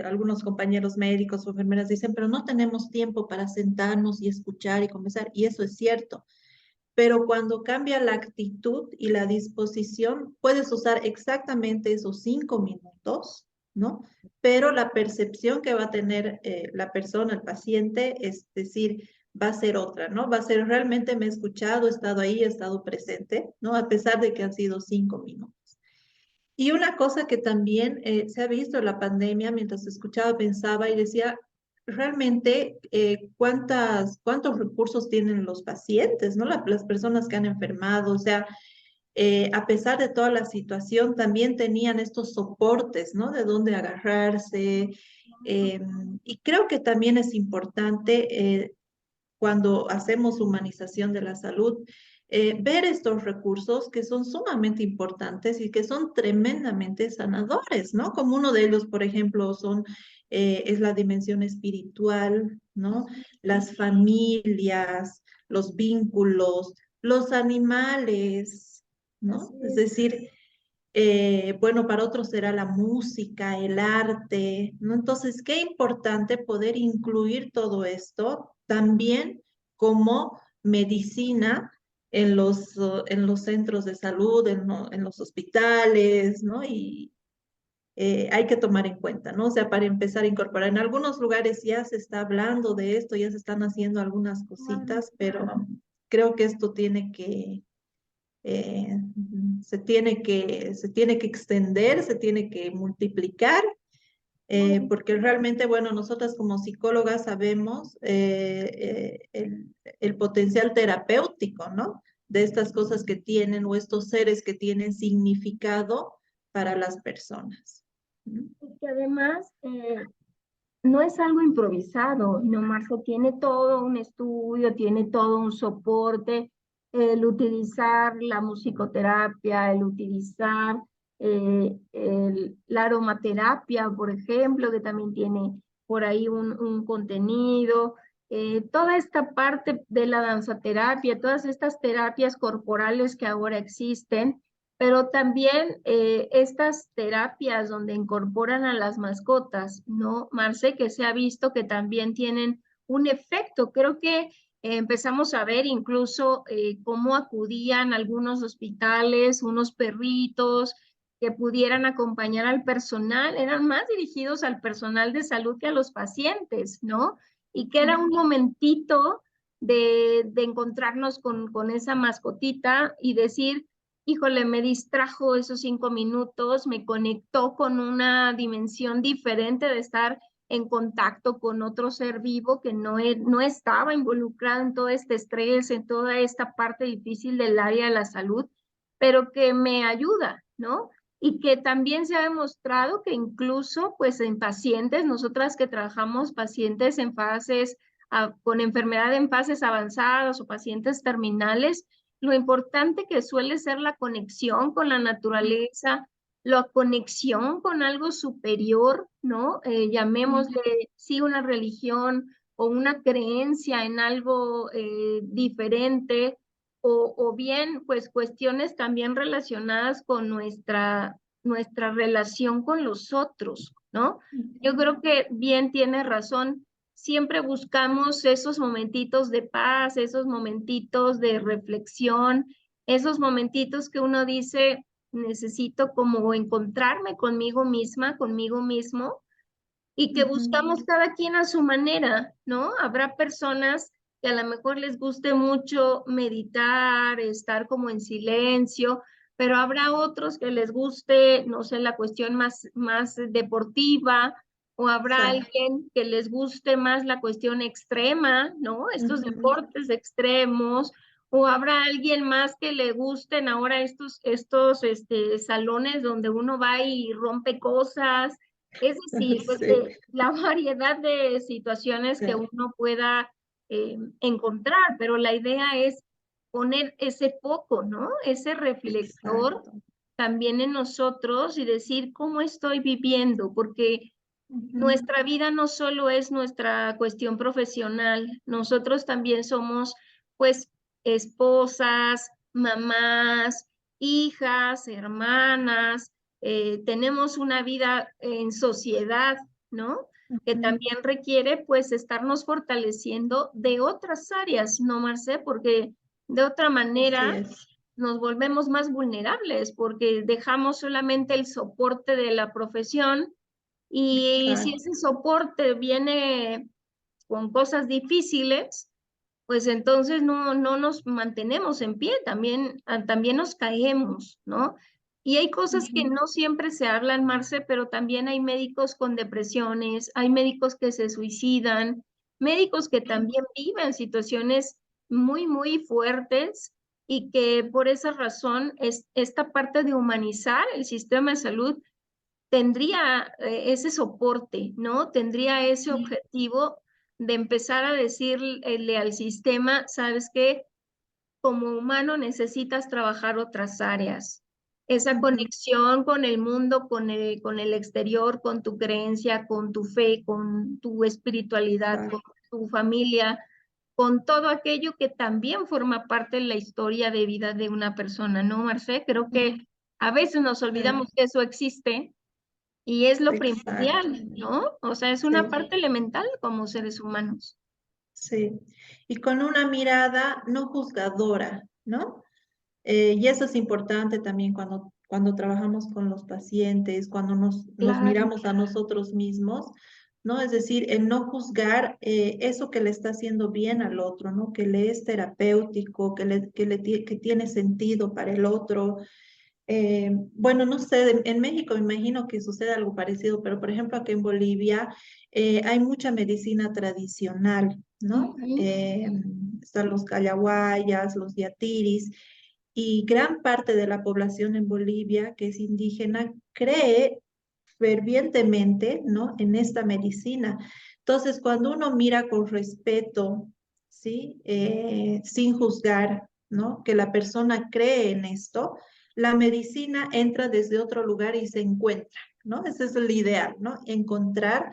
Algunos compañeros médicos o enfermeras dicen, pero no tenemos tiempo para sentarnos y escuchar y conversar, y eso es cierto. Pero cuando cambia la actitud y la disposición, puedes usar exactamente esos 5 minutos, ¿no? Pero la percepción que va a tener la persona, el paciente, es decir, va a ser otra, ¿no? Va a ser realmente me he escuchado, he estado ahí, he estado presente, ¿no? A pesar de que han sido 5 minutos. Y una cosa que también se ha visto en la pandemia, mientras escuchaba, pensaba y decía, realmente, ¿cuántos recursos tienen los pacientes, ¿no? Las personas que han enfermado, o sea, a pesar de toda la situación, también tenían estos soportes, ¿no? De dónde agarrarse. eh, y creo que también es importante cuando hacemos humanización de la salud, ver estos recursos que son sumamente importantes y que son tremendamente sanadores, ¿no? Como uno de ellos, por ejemplo, es la dimensión espiritual, ¿no? Las familias, los vínculos, los animales, ¿no?
Así
Es
es.
decir, bueno, para otros será la música, el arte, ¿no? Entonces, qué importante poder incluir todo esto también como medicina en los centros de salud, en los hospitales, ¿no? Y hay que tomar en cuenta, ¿no? O sea, para empezar a incorporar. En algunos lugares ya se está hablando de esto, ya se están haciendo algunas
Claro.
cositas, pero creo que esto eh, se tiene que extender, se tiene que multiplicar,
Muy
porque realmente, bueno, nosotras como psicólogas sabemos el potencial terapéutico, ¿no? De estas cosas que tienen o estos seres que tienen significado para las personas. ¿No?
y que además no es algo improvisado, no, Marco, tiene todo un estudio, tiene todo un soporte, el utilizar la musicoterapia, el utilizar la aromaterapia, por ejemplo, que también tiene por ahí un contenido, toda esta parte de la danzaterapia, todas estas terapias corporales que ahora existen, pero también estas terapias donde incorporan a las mascotas, ¿no, Marce? Que se ha visto que también tienen un efecto. Creo que empezamos a ver incluso cómo acudían algunos hospitales, unos perritos que pudieran acompañar al personal, eran más dirigidos al personal de salud que a los pacientes, ¿no? Y que era un momentito de encontrarnos con esa mascotita y decir, híjole, me distrajo esos 5 minutos, me conectó con una dimensión diferente de estar en contacto con otro ser vivo que no estaba involucrado en todo este estrés, en toda esta parte difícil del área de la salud, pero que me ayuda, ¿no? Y que también se ha demostrado que incluso, pues en pacientes, nosotras que trabajamos pacientes en fases, con enfermedad en fases avanzadas o pacientes terminales, lo importante que suele ser la conexión con la naturaleza, la conexión con algo superior, ¿no? Llamémosle, sí, una religión o una creencia en algo diferente, o bien, pues, cuestiones también relacionadas con nuestra relación con los otros, ¿no? Yo creo que bien tiene razón, siempre buscamos esos momentitos de paz, esos momentitos de reflexión, esos momentitos que uno dice, necesito como encontrarme conmigo misma, conmigo mismo, y que buscamos cada quien a su manera, ¿no? Habrá personas que a lo mejor les guste mucho meditar, estar como en silencio, pero habrá otros que les guste, no sé, la cuestión más deportiva, o habrá
Exacto.
alguien que les guste más la cuestión extrema, ¿no? Estos deportes extremos, o habrá alguien más que le gusten ahora estos salones donde uno va y rompe cosas. Es decir, pues
Sí,
la variedad de situaciones que
sí,
uno pueda encontrar, pero la idea es poner ese foco, ¿no? Ese reflector
exacto.
también en nosotros y decir cómo estoy viviendo, porque nuestra vida no solo es nuestra cuestión profesional, nosotros también somos, pues, esposas, mamás, hijas, hermanas, tenemos una vida en sociedad, ¿no? Que también requiere, pues, estarnos fortaleciendo de otras áreas, ¿no, Marce? Porque de otra
Así
manera
es.
nos volvemos más vulnerables, porque dejamos solamente el soporte de la profesión y si
Exacto.
ese soporte viene con cosas difíciles, pues entonces no nos mantenemos en pie, también nos caemos, ¿no? Y hay cosas que no siempre se hablan, Marce, pero también hay médicos con depresiones, hay médicos que se suicidan, médicos que también viven situaciones muy, muy fuertes y que por esa razón esta parte de humanizar el sistema de salud tendría ese soporte, ¿no? Tendría ese objetivo de empezar a decirle al sistema, ¿sabes qué? Como humano necesitas trabajar otras áreas. Esa
Ujú.
conexión con el mundo, con el exterior, con tu creencia, con tu fe, con tu espiritualidad, con
Claro,
tu familia, con todo aquello que también forma parte de la historia de vida de una persona, ¿no, Marce? Creo que
ujú,
a veces nos olvidamos
claro,
que eso existe y es lo
exacto,
primordial, ¿no? O sea, es una
sí,
parte elemental como seres humanos.
sí. Y con una mirada no juzgadora, ¿no? Y eso es importante también cuando trabajamos con los pacientes, cuando nos
Claro.
miramos a nosotros mismos, ¿no? Es decir, el no juzgar eso que le está haciendo bien al otro, ¿no? Que le es terapéutico, que tiene sentido para el otro. Bueno, no sé, en México me imagino que sucede algo parecido, pero por ejemplo aquí en Bolivia hay mucha medicina tradicional, ¿no?
Ujú.
Están los callahuayas, los yatiris, y gran parte de la población en Bolivia que es indígena cree fervientemente, ¿no? En esta medicina. Entonces, cuando uno mira con respeto, ¿sí? Sin juzgar, ¿no? Que la persona cree en esto, la medicina entra desde otro lugar y se encuentra, ¿no? Ese es el ideal, ¿no? Encontrar,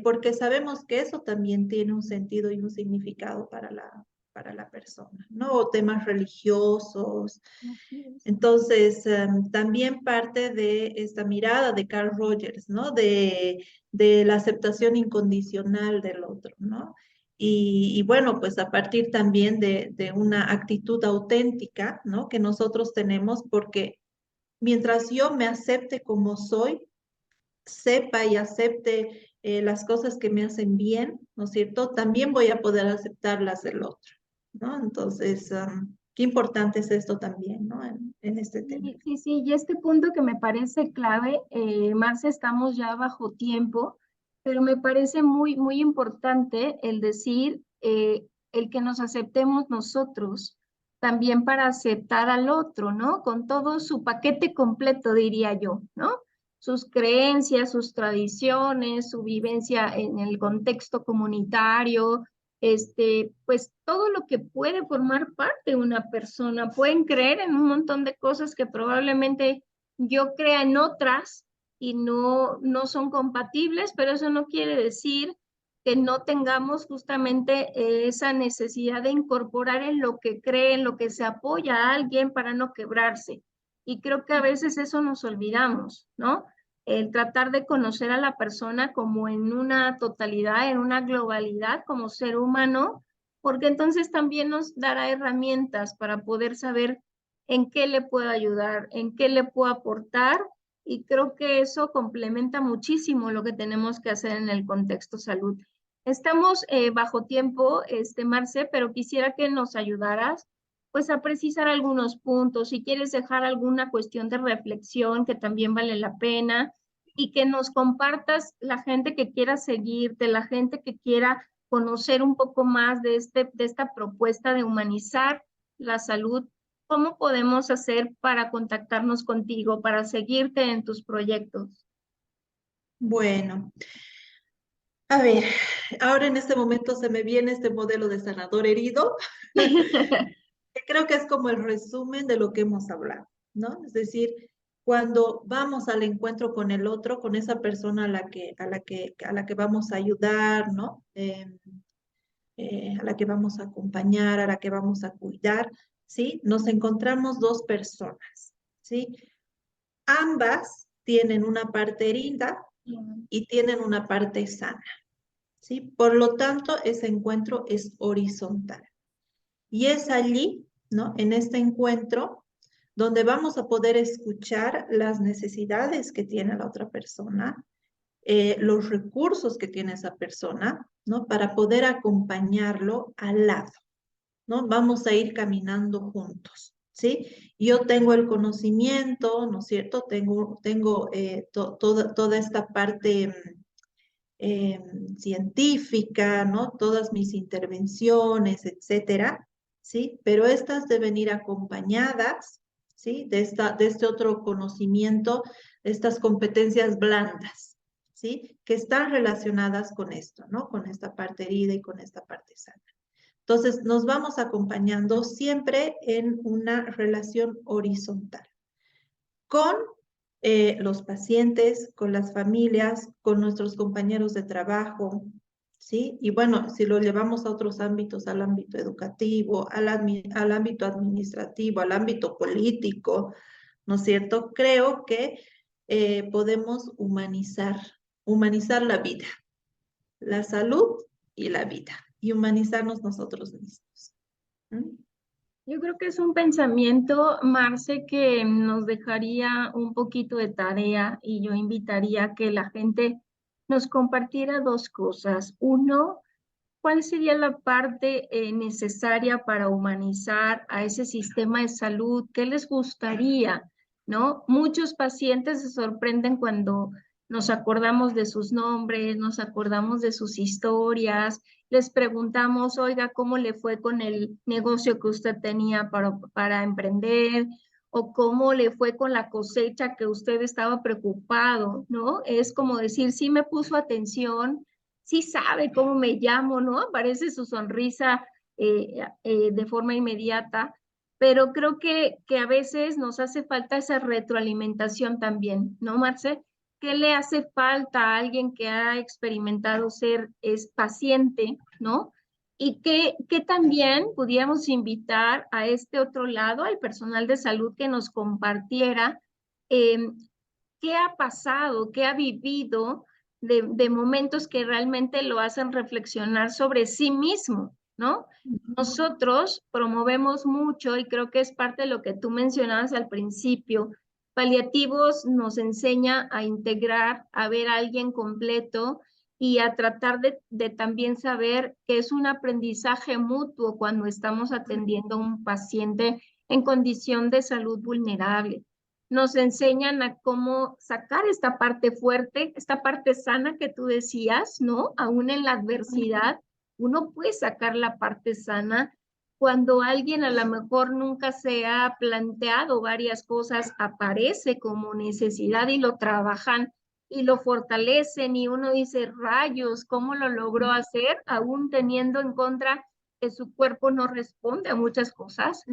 porque sabemos que eso también tiene un sentido y un significado para la persona, ¿no? O temas religiosos.
Así es.
Entonces, también parte de esta mirada de Carl Rogers, ¿no? De la aceptación incondicional del otro, ¿no? Y bueno, pues a partir también de una actitud auténtica, ¿no? Que nosotros tenemos, porque mientras yo me acepte como soy, sepa y acepte las cosas que me hacen bien, ¿no es cierto? También voy a poder aceptar las del otro, ¿no? Entonces, qué importante es esto también, ¿no? En este tema.
Sí, sí, sí, y este punto que me parece clave, Marce, estamos ya bajo tiempo, pero me parece muy, muy importante el decir, el que nos aceptemos nosotros, también para aceptar al otro, ¿no? Con todo su paquete completo, diría yo, ¿no? Sus creencias, sus tradiciones, su vivencia en el contexto comunitario, pues todo lo que puede formar parte de una persona. Pueden creer en un montón de cosas que probablemente yo crea en otras y no son compatibles, pero eso no quiere decir que no tengamos justamente esa necesidad de incorporar en lo que cree, en lo que se apoya a alguien para no quebrarse. Y creo que a veces eso nos olvidamos, ¿no? El tratar de conocer a la persona como en una totalidad, en una globalidad como ser humano, porque entonces también nos dará herramientas para poder saber en qué le puedo ayudar, en qué le puedo aportar, y creo que eso complementa muchísimo lo que tenemos que hacer en el contexto salud. Estamos bajo tiempo, Marce, pero quisiera que nos ayudaras pues a precisar algunos puntos, si quieres dejar alguna cuestión de reflexión que también vale la pena, y que nos compartas la gente que quiera seguirte, la gente que quiera conocer un poco más de esta propuesta de humanizar la salud. ¿Cómo podemos hacer para contactarnos contigo, para seguirte en tus proyectos?
Bueno, a ver, ahora en este momento se me viene este modelo de sanador herido, que creo que es como el resumen de lo que hemos hablado, ¿no? Es decir, cuando vamos al encuentro con el otro, con esa persona a la que vamos a ayudar, ¿no? A la que vamos a acompañar, a la que vamos a cuidar, ¿sí? Nos encontramos dos personas, ¿sí? Ambas tienen una parte herida y tienen una parte sana, ¿sí? Por lo tanto, ese encuentro es horizontal. Y es allí, ¿no? En este encuentro, donde vamos a poder escuchar las necesidades que tiene la otra persona, los recursos que tiene esa persona, ¿no? Para poder acompañarlo al lado, ¿no? Vamos a ir caminando juntos, ¿sí? Yo tengo el conocimiento, ¿no es cierto? Tengo toda esta parte científica, ¿no? Todas mis intervenciones, etcétera, ¿sí? Pero estas deben ir acompañadas, ¿sí? De este otro conocimiento, de estas competencias blandas, ¿sí? Que están relacionadas con esto, ¿no? Con esta parte herida y con esta parte sana. Entonces, nos vamos acompañando siempre en una relación horizontal con los pacientes, con las familias, con nuestros compañeros de trabajo, ¿sí? Y bueno, si lo llevamos a otros ámbitos, al ámbito educativo, al ámbito administrativo, al ámbito político, ¿no es cierto? Creo que podemos humanizar la vida, la salud y la vida, y humanizarnos nosotros mismos. ¿Mm?
Yo creo que es un pensamiento, Marce, que nos dejaría un poquito de tarea y yo invitaría a que la gente nos compartiera dos cosas. Uno, ¿cuál sería la parte necesaria para humanizar a ese sistema de salud? ¿Qué les gustaría? ¿No? Muchos pacientes se sorprenden cuando nos acordamos de sus nombres, nos acordamos de sus historias, les preguntamos, oiga, ¿cómo le fue con el negocio que usted tenía para emprender? O cómo le fue con la cosecha que usted estaba preocupado, ¿no? Es como decir, sí me puso atención, sí sabe cómo me llamo, ¿no? Aparece su sonrisa de forma inmediata, pero creo que a veces nos hace falta esa retroalimentación también, ¿no, Marce? ¿Qué le hace falta a alguien que ha experimentado ser es paciente, ¿no? Y que también pudiéramos invitar a este otro lado, al personal de salud, que nos compartiera eh, qué ha pasado, qué ha vivido de momentos que realmente lo hacen reflexionar sobre sí mismo, ¿no? Nosotros promovemos mucho y creo que es parte de lo que tú mencionabas al principio. Paliativos nos enseña a integrar, a ver a alguien completo y a tratar de también saber que es un aprendizaje mutuo cuando estamos atendiendo a un paciente en condición de salud vulnerable. Nos enseñan a cómo sacar esta parte fuerte, esta parte sana que tú decías, ¿no? Aún en la adversidad, uno puede sacar la parte sana. Cuando alguien a lo mejor nunca se ha planteado varias cosas, aparece como necesidad y lo trabajan y lo fortalecen y uno dice, rayos, ¿cómo lo logró hacer? Aún teniendo en contra que su cuerpo no responde a muchas cosas.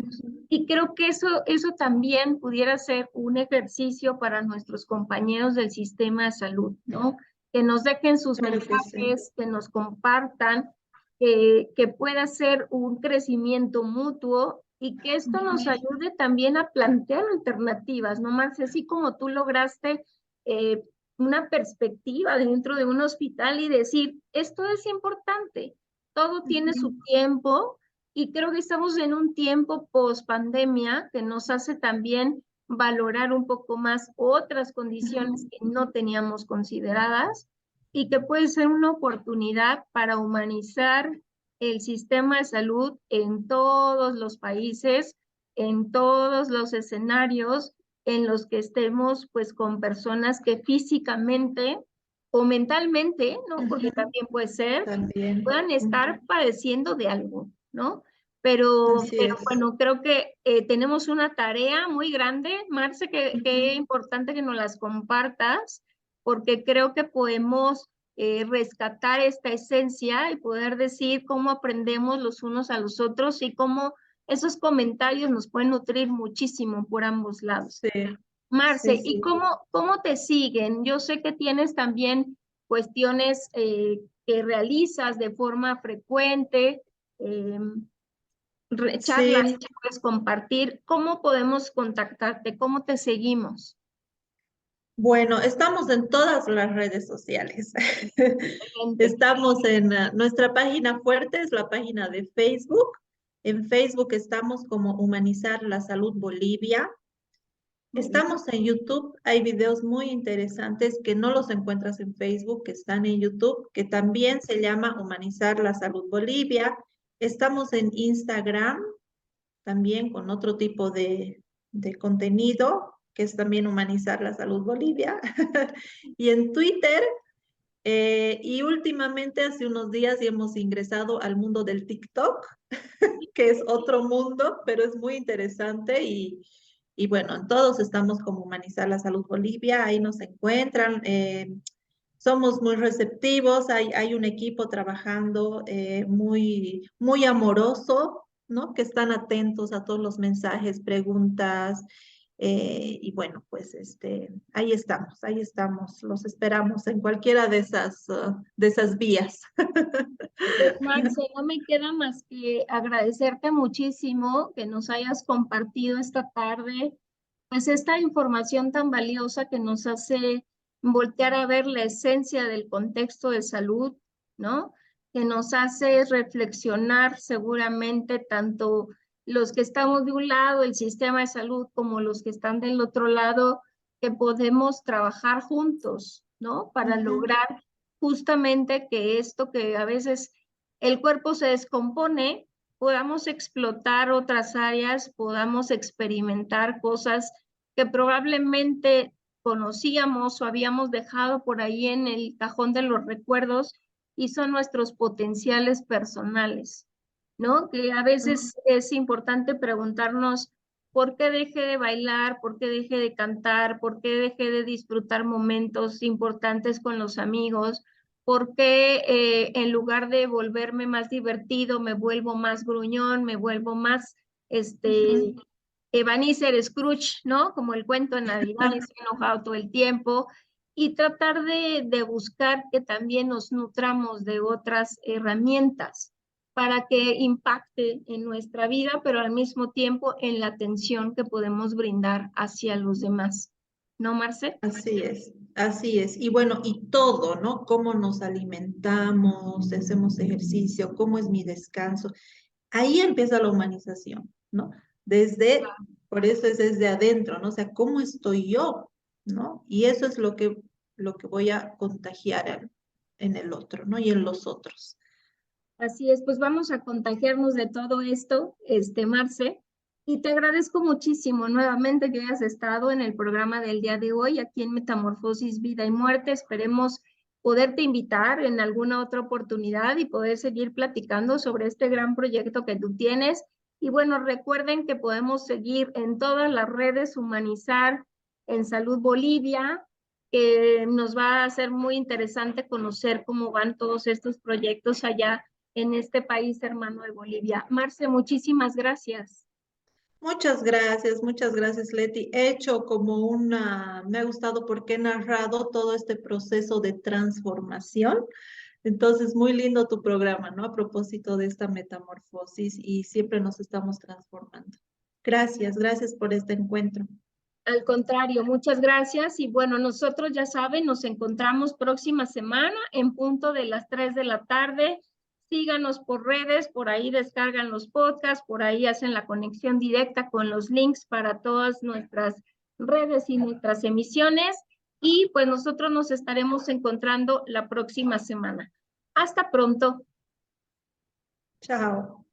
Y creo que eso también pudiera ser un ejercicio para nuestros compañeros del sistema de salud, ¿no? Que nos dejen sus
Claro que sí.
mensajes, que nos compartan, que pueda ser un crecimiento mutuo y que esto nos ayude también a plantear alternativas, ¿no, Marce? Así como tú lograste eh, una perspectiva dentro de un hospital y decir, esto es importante, todo tiene su tiempo y creo que estamos en un tiempo post pandemia que nos hace también valorar un poco más otras condiciones que no teníamos consideradas y que puede ser una oportunidad para humanizar el sistema de salud en todos los países, en todos los escenarios en los que estemos pues con personas que físicamente o mentalmente, ¿no? Porque también puede ser,
También.
puedan estar padeciendo de algo, ¿no? Pero
Así es.
bueno, creo que tenemos una tarea muy grande, Marce, que es importante que nos las compartas, porque creo que podemos rescatar esta esencia y poder decir cómo aprendemos los unos a los otros y cómo esos comentarios nos pueden nutrir muchísimo por ambos lados.
Sí, sí,
Marce, ¿y
sí.
cómo te siguen? Yo sé que tienes también cuestiones que realizas de forma frecuente, eh, charlas
Sí,
que puedes compartir. ¿Cómo podemos contactarte? ¿Cómo te seguimos?
bueno, estamos en todas las redes sociales.
Excelente.
Estamos en nuestra página fuerte, es la página de Facebook. En Facebook estamos como Humanizar la Salud Bolivia.
Buenísimo.
Estamos en YouTube, hay videos muy interesantes que no los encuentras en Facebook, que están en YouTube, que también se llama Humanizar la Salud Bolivia. Estamos en Instagram, también con otro tipo de contenido, que es también Humanizar la Salud Bolivia. Y en Twitter Y últimamente, hace unos días, ya hemos ingresado al mundo del TikTok, que es otro mundo, pero es muy interesante y bueno, todos estamos como Humanizar la Salud Bolivia, ahí nos encuentran. Somos muy receptivos, hay un equipo trabajando muy amoroso, ¿no? Que están atentos a todos los mensajes, preguntas, y bueno, pues ahí estamos, los esperamos en cualquiera de esas vías.
Pues, Marce, no me queda más que agradecerte muchísimo que nos hayas compartido esta tarde, pues esta información tan valiosa que nos hace voltear a ver la esencia del contexto de salud, ¿no? Que nos hace reflexionar seguramente tanto los que estamos de un lado, el sistema de salud, como los que están del otro lado, que podemos trabajar juntos, ¿no? Para
Ujú,
lograr justamente que esto que a veces el cuerpo se descompone, podamos explotar otras áreas, podamos experimentar cosas que probablemente conocíamos o habíamos dejado por ahí en el cajón de los recuerdos y son nuestros potenciales personales, ¿no? Que a
ujú,
veces es importante preguntarnos por qué dejé de bailar, por qué dejé de cantar, por qué dejé de disfrutar momentos importantes con los amigos, por qué en lugar de volverme más divertido, me vuelvo más gruñón, me vuelvo más,
ujú.
Ebenezer Scrooge, ¿no? Como el cuento de Navidad, estoy enojado todo el tiempo, y tratar de buscar que también nos nutramos de otras herramientas para que impacte en nuestra vida, pero al mismo tiempo en la atención que podemos brindar hacia los demás. ¿No, Marce?
Así es, así es. Y bueno, y todo, ¿no? Cómo nos alimentamos, hacemos ejercicio, cómo es mi descanso. Ahí empieza la humanización, ¿no? Por eso es desde adentro, ¿no? O sea, ¿cómo estoy yo? ¿No? Y eso es lo que voy a contagiar en el otro, ¿no? Y en los otros.
Así es, pues vamos a contagiarnos de todo esto, Marce, y te agradezco muchísimo nuevamente que hayas estado en el programa del día de hoy aquí en Metamorfosis, Vida y Muerte. Esperemos poderte invitar en alguna otra oportunidad y poder seguir platicando sobre este gran proyecto que tú tienes. Y bueno, recuerden que podemos seguir en todas las redes, Humanizar en Salud Bolivia, que nos va a ser muy interesante conocer cómo van todos estos proyectos allá en este país hermano de Bolivia. Marce, muchísimas gracias.
Muchas gracias, Leti. He hecho me ha gustado porque he narrado todo este proceso de transformación. Entonces, muy lindo tu programa, ¿no? A propósito de esta metamorfosis y siempre nos estamos transformando. Gracias por este encuentro.
Al contrario, muchas gracias. Y bueno, nosotros ya saben, nos encontramos próxima semana en punto de las 3 de la tarde. Síganos por redes, por ahí descargan los podcasts, por ahí hacen la conexión directa con los links para todas nuestras redes y nuestras emisiones. Y pues nosotros nos estaremos encontrando la próxima semana. Hasta pronto.
Chao.